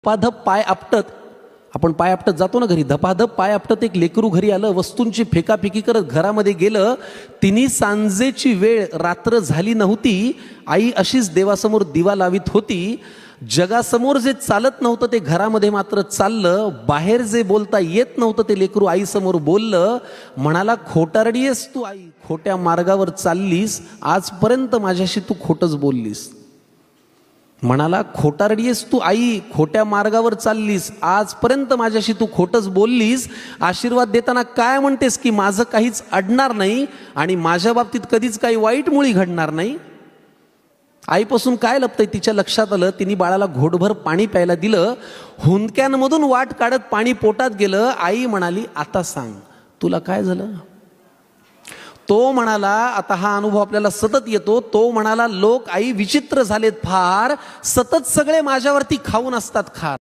धपाधप पाय आपटत, आपण पाय आपटत जातो ना घरी, धपाधप पाय आपटत एक लेकरू घरी आलं, वस्तूंची फेकाफेकी करत घरामध्ये गेलं. तिन्ही सांजेची वेळ, रात्र झाली नव्हती. आई अशीच देवासमोर दिवा लावित होती. जगासमोर जे चालत नव्हतं ते घरामध्ये मात्र चाललं. बाहेर जे बोलता येत नव्हतं ते लेकरू आईसमोर बोललं. म्हणाला, खोटारडी आहेस तू आई, खोट्या मार्गावर चाललीस, आजपर्यंत माझ्याशी तू खोटच बोललीस. म्हणाला, खोटारडी आहेस तू आई, खोट्या मार्गावर चाललीस, आजपर्यंत माझ्याशी तू खोटच बोललीस. आशीर्वाद देताना काय म्हणतेस की माझं काहीच अडणार नाही आणि माझ्या बाबतीत कधीच काही वाईट मुळी घडणार नाही. आईपासून काय लपतंय तिच्या लक्षात आलं. तिने बाळाला घोटभर पाणी प्यायला दिलं. हुंदक्यांमधून वाट काढत पाणी पोटात गेलं. आई म्हणाली, आता सांग तुला काय झालं. तो म्हणाला, आता हा अनुभव आपल्याला सतत येतो. तो म्हणाला, लोक आई विचित्र झालेत फार, सतत सगळे माझ्यावरती खाऊन असतात खार.